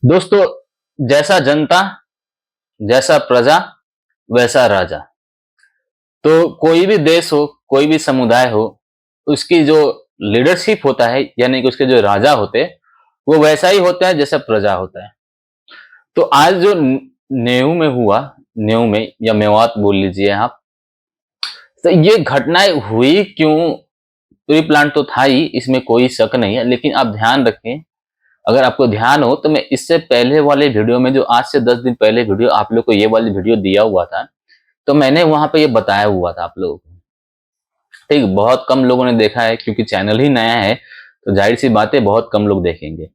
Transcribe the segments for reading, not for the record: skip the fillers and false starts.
दोस्तों, जैसा जनता, जैसा प्रजा, वैसा राजा। तो कोई भी देश हो, कोई भी समुदाय हो, उसकी जो लीडरशिप होता है, यानी कि उसके जो राजा होते हैं, वो वैसा ही होता है जैसा प्रजा होता है। तो आज जो नेहरू में हुआ, नेहरू में या मेवात बोल लीजिए आप, तो ये घटनाएं हुई क्यों? प्री प्लान तो था ही, इसमें कोई शक नहीं है, लेकिन आप ध्यान रखें। अगर आपको ध्यान हो तो मैं इससे पहले वाले वीडियो में, जो आज से 10 दिन पहले वीडियो आप लोग को ये वाली वीडियो दिया हुआ था, तो मैंने वहां पे ये बताया हुआ था आप लोगों को। ठीक, बहुत कम लोगों ने देखा है क्योंकि चैनल ही नया है, तो जाहिर सी बात है बहुत कम लोग देखेंगे।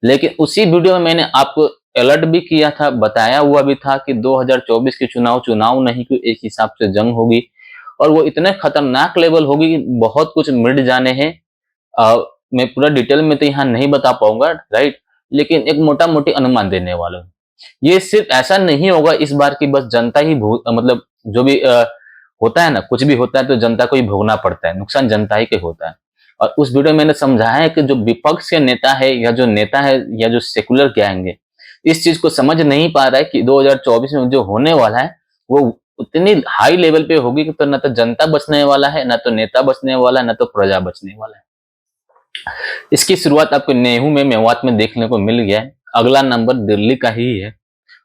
लेकिन उसी वीडियो में मैंने आपको अलर्ट भी किया था, बताया हुआ भी था कि 2024 के चुनाव चुनाव नहीं, कि एक हिसाब से जंग होगी और वो इतने खतरनाक लेवल होगी कि बहुत कुछ मिट जाने हैं। मैं पूरा डिटेल में तो यहाँ नहीं बता पाऊंगा, राइट, लेकिन एक मोटा मोटी अनुमान देने वाला हूँ। ये सिर्फ ऐसा नहीं होगा इस बार की बस जनता ही मतलब जो भी होता है ना, कुछ भी होता है तो जनता को ही भोगना पड़ता है, नुकसान जनता ही के होता है। और उस वीडियो में मैंने समझाया है कि जो विपक्ष के नेता है या जो नेता है या जो सेकुलर गैंग है, इस चीज को समझ नहीं पा रहा है कि 2024 में जो होने वाला है वो उतनी हाई लेवल पे होगी कि तो ना तो जनता बचने वाला है, ना तो नेता बचने वाला है, ना तो प्रजा बचने वाला है। इसकी शुरुआत आपको नेहरू में, मेवात में देखने को मिल गया है। अगला नंबर दिल्ली का ही है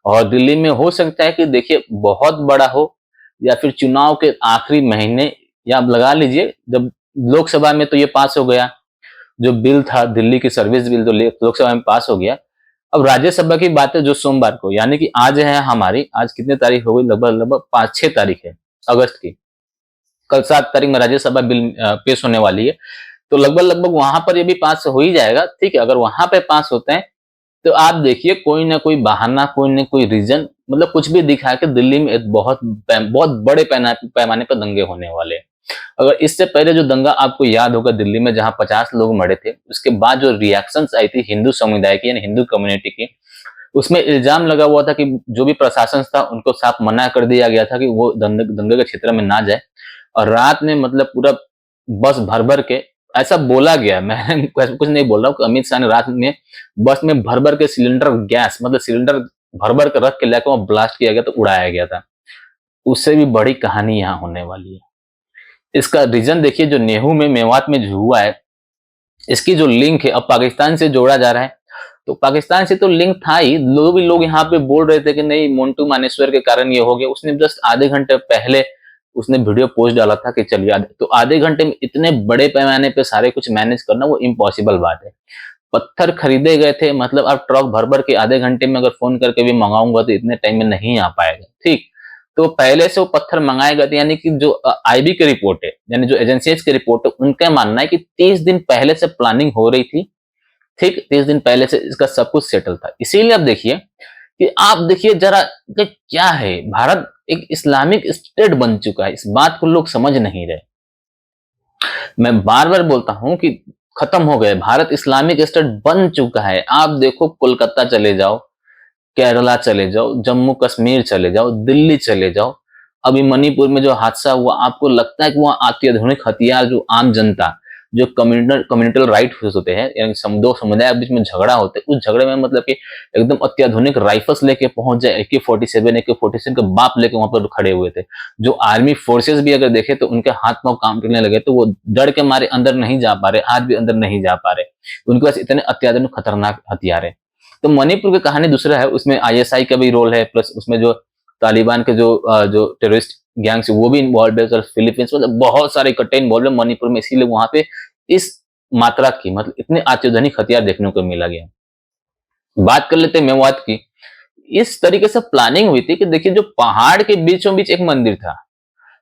और दिल्ली में हो सकता है कि देखिए बहुत बड़ा हो, या फिर चुनाव के आखिरी महीने, या आप लगा लीजिए जब लोकसभा में तो ये पास हो गया, जो बिल था दिल्ली की सर्विस बिल, जो लोकसभा में पास हो गया। अब राज्यसभा की बात है जो सोमवार को, यानी कि आज है हमारी, आज कितने तारीख हो गई, लगभग लगभग 5-6 तारीख है अगस्त की। कल 7 तारीख में राज्यसभा बिल पेश होने वाली है, तो लगभग लगभग वहां पर ये भी पास हो ही जाएगा। ठीक है, अगर वहां पे पास होते हैं तो आप देखिए कोई ना कोई बहाना, कोई ना कोई रीजन, मतलब कुछ भी दिखा के दिल्ली में एक बहुत बड़े पैमाने पर दंगे होने वाले हैं। अगर इससे पहले जो दंगा आपको याद होगा दिल्ली में, जहां 50 लोग मरे थे, उसके बाद जो रिएक्शंस आई थी हिंदू समुदाय की, यानी हिंदू कम्युनिटी की, उसमें इल्जाम लगा हुआ था कि जो भी प्रशासन था उनको साफ मना कर दिया गया था कि वो दंगे के क्षेत्र में ना जाए। और रात में मतलब पूरा बस भर भर के, ऐसा बोला गया, मैं कुछ नहीं बोल रहा हूँ, अमित शाह ने रात में बस में भर भर के सिलेंडर गैस, मतलब सिलेंडर भर भर के रख के लेकर वहां ब्लास्ट किया गया, तो उड़ाया गया था। उससे भी बड़ी कहानी यहाँ होने वाली है। इसका रीजन देखिए, जो नेहरू में, मेवात में जो हुआ है, इसकी जो लिंक है अब पाकिस्तान से जोड़ा जा रहा है। तो पाकिस्तान से तो लिंक था ही, लोग यहाँ पे बोल रहे थे कि नहीं मोन्टू मानेश्वर के कारण ये हो गया। उसने जस्ट आधे घंटे पहले उसने वीडियो पोस्ट डाला था कि चलिए, तो आधे घंटे में इतने बड़े पैमाने पे सारे कुछ मैनेज करना वो इम्पॉसिबल बात है। पत्थर खरीदे गए थे, मतलब आप ट्रक भर भर के आधे घंटे में अगर फोन करके भी मंगाऊंगा तो इतने टाइम में नहीं आ पाएगा। ठीक, तो पहले से वो पत्थर मंगाए गए थे, यानी कि जो आईबी की रिपोर्ट है, यानी जो एजेंसीज की रिपोर्ट है, उनका मानना है कि 30 दिन पहले से प्लानिंग हो रही थी। ठीक, 30 दिन पहले से इसका सब कुछ सेटल था। इसीलिए अब देखिए कि आप देखिए जरा कि क्या है, भारत एक इस्लामिक स्टेट बन चुका है, इस बात को लोग समझ नहीं रहे। मैं बार बार बोलता हूं कि खत्म हो गए, भारत इस्लामिक स्टेट बन चुका है। आप देखो कोलकाता चले जाओ, केरला चले जाओ, जम्मू कश्मीर चले जाओ, दिल्ली चले जाओ। अभी मणिपुर में जो हादसा हुआ, आपको लगता है कि वहां अत्याधुनिक हथियार, जो आम जनता, जो कम्युनिटल राइट्स होते हैं, यानी दो समुदाय के बीच में झगड़ा होते हैं, उस झगड़े में मतलब कि एकदम अत्याधुनिक राइफल्स लेके पहुंच जाए, AK-47 के बाप लेके वहां पर खड़े हुए थे। जो आर्मी फोर्सेस भी अगर देखे तो उनके हाथ पांव काम करने लगे, तो वो डर के मारे अंदर नहीं जा पा रहे, आज भी अंदर नहीं जा पा रहे। उनके पास इतने अत्याधुनिक खतरनाक हथियार है। तो मणिपुर की कहानी दूसरा है, उसमें ISI का भी रोल है, प्लस उसमें जो तालिबान के जो टेररिस्ट गैंग्स वो भी इन्वॉल्व है, फिलीपींस, मतलब बहुत सारे इकट्ठे इन्वॉल्व है मणिपुर में। इसीलिए वहां पे इस मात्रा की, मतलब इतने अत्याधुनिक हथियार देखने को मिला गया। बात कर लेते हैं मेवात की। इस तरीके से प्लानिंग हुई थी कि देखिए, जो पहाड़ के बीचों बीच एक मंदिर था,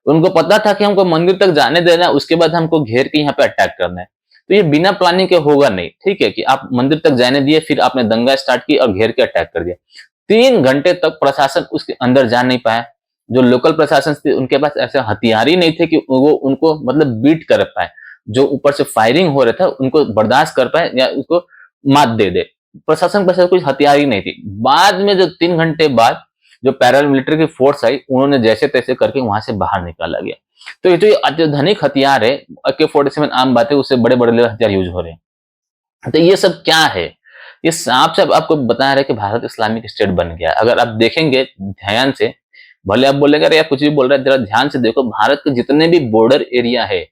उनको पता था कि हमको मंदिर तक जाने देना है, उसके बाद हमको घेर के यहाँ पे अटैक करना है। तो ये बिना प्लानिंग के होगा नहीं। ठीक है, कि आप मंदिर तक जाने दिए, फिर आपने दंगा स्टार्ट किया और घेर के अटैक कर दिया। 3 घंटे तक प्रशासन उसके अंदर जा नहीं पाया। जो लोकल प्रशासन थे उनके पास ऐसे हथियार ही नहीं थे कि वो उनको मतलब बीट कर पाए, जो ऊपर से फायरिंग हो रहा था उनको बर्दाश्त कर पाए या उसको मात दे दे। प्रशासन के पास कोई हथियार ही नहीं थी। बाद में जो 3 घंटे बाद जो पैरामिलिट्री की फोर्स आई, उन्होंने जैसे तैसे करके वहां से बाहर निकाला गया। तो ये जो अत्याधुनिक हथियार है, AK-47 आम बात है, उससे बड़े बड़े हथियार यूज हो रहे हैं। तो ये सब क्या है? ये सांप से आपको बता रहे हैं कि भारत इस्लामिक स्टेट बन गया। अगर आप देखेंगे ध्यान से, भले आप बोलेंगे अरे यार कुछ भी बोल रहा है, जरा ध्यान से देखो, भारत के जितने भी बॉर्डर एरिया है,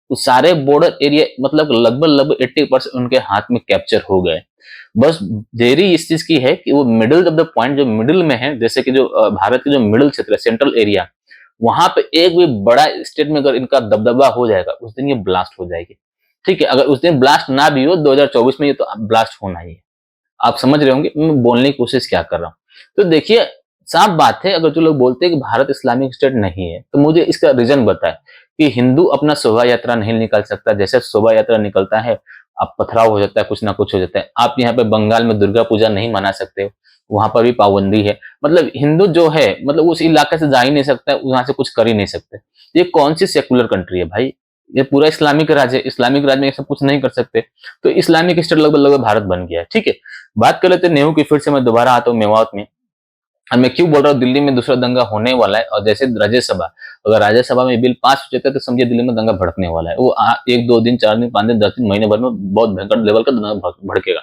उस सारे बॉर्डर एरिया मतलब लगभग 80% उनके हाथ में कैप्चर हो गए। बस देरी इस चीज की है कि वो मिडिल ऑफ द पॉइंट, जो मिडिल में है, जैसे कि जो भारत के जो मिडिल क्षेत्र है, सेंट्रल एरिया, वहां पे एक भी बड़ा स्टेट में अगर इनका दबदबा हो जाएगा, उस दिन ये ब्लास्ट हो जाएगी। ठीक है, अगर उस दिन ब्लास्ट ना भी हो 2024 में, ये तो ब्लास्ट होना ही है। आप समझ रहे होंगे मैं बोलने की कोशिश क्या कर रहा हूँ। तो देखिए, साफ बात है, अगर जो लोग बोलते हैं कि भारत इस्लामिक स्टेट नहीं है, तो मुझे इसका रीजन बताए कि हिंदू अपना शोभा यात्रा नहीं निकाल सकता, जैसे शोभा यात्रा निकलता है अब पथराव हो जाता है, कुछ ना कुछ हो जाता है। आप यहाँ पे बंगाल में दुर्गा पूजा नहीं मना सकते हो, वहां पर भी पाबंदी है। मतलब हिंदू जो है, मतलब उस इलाके से जा ही नहीं सकता, वहां से कुछ कर ही नहीं सकते। ये कौन सी सेकुलर कंट्री है भाई? ये पूरा इस्लामिक राज्य है, इस्लामिक राज्य में ये सब कुछ नहीं कर सकते। तो इस्लामिक स्टेट लगभग लगभग भारत बन गया है। ठीक है, बात कर लेते हैं नेहरू की। फिर से मैं दोबारा आता हूँ मेवात में। अब मैं क्यों बोल रहा हूँ दिल्ली में दूसरा दंगा होने वाला है, और जैसे राज्यसभा, अगर राज्यसभा में बिल पास हो जाता है तो समझिए दिल्ली में दंगा भड़कने वाला है। वो 1 2 दिन 4 दिन 5 दिन 10 दिन महीने भर में बहुत भयंकर लेवल का दंगा भड़केगा।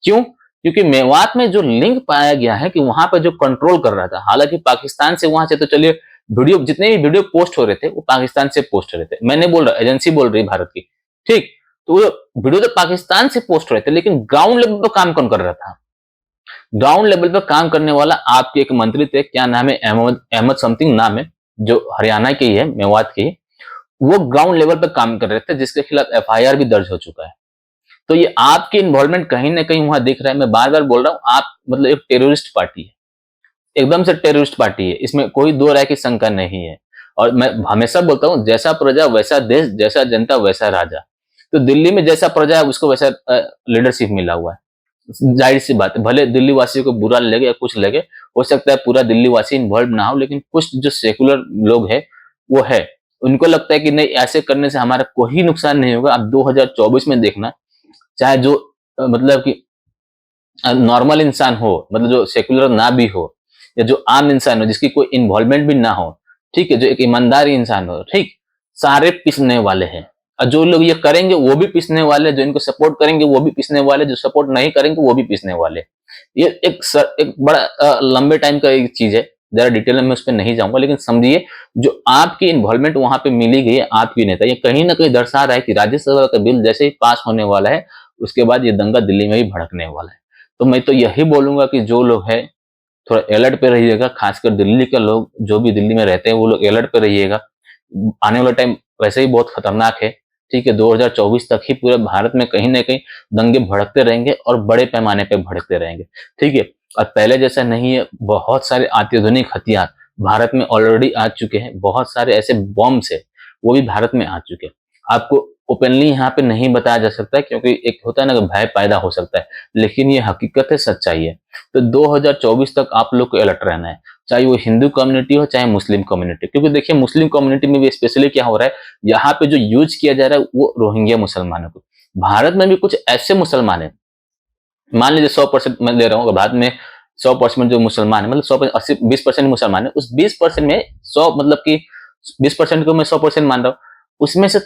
क्यों? क्योंकि मेवात में जो लिंक पाया गया है कि वहां पर जो कंट्रोल कर रहा था, हालांकि पाकिस्तान से वहां से, तो चलिए वीडियो, जितने भी वीडियो पोस्ट हो रहे थे वो पाकिस्तान से पोस्ट हो रहे थे। मैं नहीं बोल रहा, एजेंसी बोल रही भारत की। ठीक, तो वो वीडियो तो पाकिस्तान से पोस्ट हो रहे थे, लेकिन ग्राउंड लेवल पर काम कौन कर रहा था? ग्राउंड लेवल पर काम करने वाला आपके एक मंत्री थे, क्या नाम है, अहमद अहमद समथिंग नाम है, जो हरियाणा के ही है, मेवात के ही। वो ग्राउंड लेवल पर काम कर रहे थे, जिसके खिलाफ एफआईआर भी दर्ज हो चुका है। तो ये आपकी इन्वॉल्वमेंट कहीं ना कहीं वहां दिख रहा है। मैं बार बार बोल रहा हूं, आप मतलब एक टेररिस्ट पार्टी है, एकदम से टेररिस्ट पार्टी है, इसमें कोई दो राय की शंका नहीं है। और मैं हमेशा बोलता हूं, जैसा प्रजा वैसा देश, जैसा जनता वैसा राजा। तो दिल्ली में जैसा प्रजा है उसको वैसा लीडरशिप मिला हुआ है। जाहिर सी बात है, भले दिल्ली वासियों को बुरा लगे या कुछ लगे, हो सकता है पूरा दिल्ली वासी इन्वॉल्व ना हो, लेकिन कुछ जो सेकुलर लोग हैं वो है, उनको लगता है कि नहीं, ऐसे करने से हमारा कोई नुकसान नहीं होगा। आप 2024 में देखना, चाहे जो मतलब कि नॉर्मल इंसान हो, मतलब जो सेकुलर ना भी हो, या जो आम इंसान हो जिसकी कोई इन्वॉल्वमेंट भी ना हो, ठीक है, जो एक ईमानदार इंसान हो, ठीक, सारे पिसने वाले हैं। और जो लोग ये करेंगे वो भी पिसने वाले, जो इनको सपोर्ट करेंगे वो भी पिसने वाले, जो सपोर्ट नहीं करेंगे वो भी पिसने वाले। ये एक बड़ा लंबे टाइम का एक चीज है, जरा डिटेल में उस पर नहीं जाऊंगा, लेकिन समझिए जो आपकी इन्वॉल्वमेंट वहां पे मिली गई है आपकी नेता, ये कहीं ना कहीं दर्शा रहा है कि राज्यसभा का बिल जैसे ही पास होने वाला है, उसके बाद ये दंगा दिल्ली में भी भड़कने वाला है। तो मैं तो यही बोलूंगा कि जो लोग हैं थोड़ा अलर्ट पे रहिएगा, खासकर दिल्ली के लोग, जो भी दिल्ली में रहते हैं वो लोग अलर्ट पे रहिएगा। आने वाला टाइम वैसे ही बहुत खतरनाक है। ठीक है, 2024 तक ही पूरे भारत में कहीं ना कहीं दंगे भड़कते रहेंगे, और बड़े पैमाने पे भड़कते रहेंगे। ठीक है, और पहले जैसा नहीं है, बहुत सारे अत्याधुनिक हथियार भारत में ऑलरेडी आ चुके हैं, बहुत सारे ऐसे बॉम्ब्स है वो भी भारत में आ चुके हैं। आपको ओपनली यहाँ पे नहीं बताया जा सकता है, क्योंकि एक होता है ना कि भय पैदा हो सकता है, लेकिन ये हकीकत है, सच्चाई है। तो 2024 तक आप लोग को अलर्ट रहना है, चाहे वो हिंदू कम्युनिटी हो चाहे मुस्लिम कम्युनिटी। क्योंकि देखिए मुस्लिम कम्युनिटी में भी स्पेशली क्या हो रहा है, यहाँ पे जो यूज किया जा रहा है वो रोहिंग्या मुसलमानों को। भारत में भी कुछ ऐसे मुसलमान है, मान लीजिए 100% मैं ले रहा हूँ, भारत में 100% जो मुसलमान है, मतलब 100 20% मुसलमान है, उस 20% में 100 मतलब कि 20% को मैं 100% मान रहा हूँ, उसमें से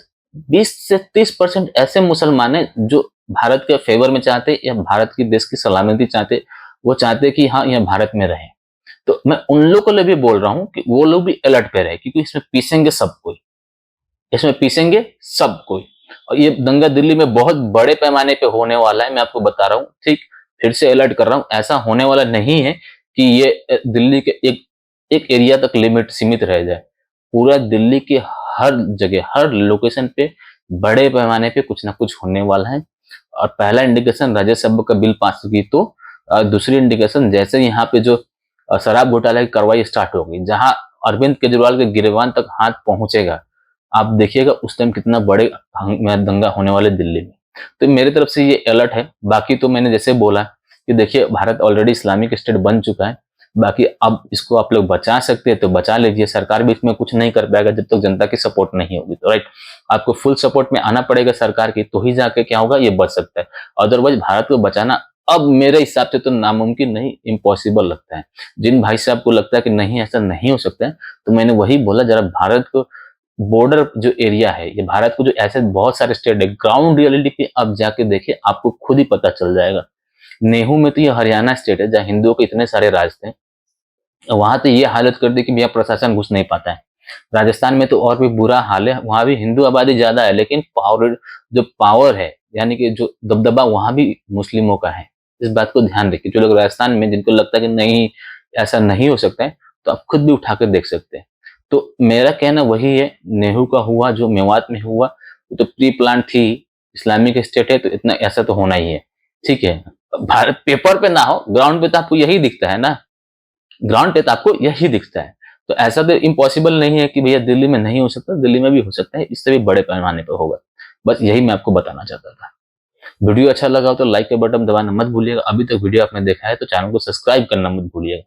20 से 30% ऐसे मुसलमान है जो भारत के फेवर में चाहते, या भारत की देश की सलामती चाहते, वो चाहते कि हाँ यह भारत में रहे। तो मैं उन लोगों को लिए भी बोल रहा हूँ कि वो लोग भी अलर्ट पे रहे, क्योंकि इसमें पीसेंगे सब कोई, इसमें पीसेंगे सब कोई। और ये दंगा दिल्ली में बहुत बड़े पैमाने पे होने वाला है, मैं आपको बता रहा हूँ। ठीक, फिर से अलर्ट कर रहा हूँ, ऐसा होने वाला नहीं है कि ये दिल्ली के एक एक एरिया तक लिमिट सीमित रह जाए। पूरा दिल्ली के हर जगह, हर लोकेशन पे बड़े पैमाने पे कुछ ना कुछ होने वाला है। और पहला इंडिकेशन राज्यसभा का बिल पास होगी, तो दूसरी इंडिकेशन जैसे यहाँ पे जो शराब घोटाला की कार्रवाई स्टार्ट होगी, जहां अरविंद केजरीवाल के गिरबान तक हाथ पहुंचेगा, आप देखिएगा उस टाइम कितना बड़े दंगा होने वाले दिल्ली में। तो मेरी तरफ से ये अलर्ट है। बाकी तो मैंने जैसे बोला कि देखिए भारत ऑलरेडी इस्लामिक स्टेट बन चुका है, बाकी अब इसको आप लोग बचा सकते हैं तो बचा लीजिए, सरकार भी इसमें कुछ नहीं कर पाएगा जब तक जनता की सपोर्ट नहीं होगी। तो राइट, आपको फुल सपोर्ट में आना पड़ेगा सरकार की, तो ही जाके क्या होगा, ये बच सकता है। अदरवाइज भारत को बचाना अब मेरे हिसाब से तो नामुमकिन नहीं, इम्पॉसिबल लगता है। जिन भाई साहब को लगता है कि नहीं ऐसा नहीं हो सकता है, तो मैंने वही बोला, जरा भारत को बॉर्डर जो एरिया है, ये भारत को जो ऐसे बहुत सारे स्टेट है, ग्राउंड रियलिटी पे आप जाके देखिए, आपको खुद ही पता चल जाएगा। नेहू में तो ये हरियाणा स्टेट है जहाँ हिंदुओं के इतने सारे राज थे, वहां तो ये हालत कर दी कि भैया प्रशासन घुस नहीं पाता है। राजस्थान में तो और भी बुरा हाल है, वहां भी हिंदू आबादी ज्यादा है, लेकिन पावर, जो पावर है यानी कि जो दबदबा वहां भी मुस्लिमों का है। इस बात को ध्यान रखिए। जो लोग राजस्थान में, जिनको लगता है कि नहीं ऐसा नहीं हो सकता है, तो आप खुद भी उठा कर देख सकते हैं। तो मेरा कहना वही है, नेहरू का हुआ जो मेवात में हुआ, वो तो प्री प्लान थी, इस्लामिक स्टेट है तो इतना ऐसा तो होना ही है। ठीक है, भारत पेपर पे ना हो, ग्राउंड पे तो आपको यही दिखता है ना, ग्राउंड पे तो आपको यही दिखता है। तो ऐसा तो इम्पॉसिबल नहीं है कि भैया दिल्ली में नहीं हो सकता, दिल्ली में भी हो सकता है, इससे भी बड़े पैमाने पर होगा। बस यही मैं आपको बताना चाहता था। वीडियो अच्छा लगा हो तो लाइक का बटन दबाना मत भूलिएगा। अभी तक वीडियो आपने देखा है तो चैनल को सब्सक्राइब करना मत भूलिएगा।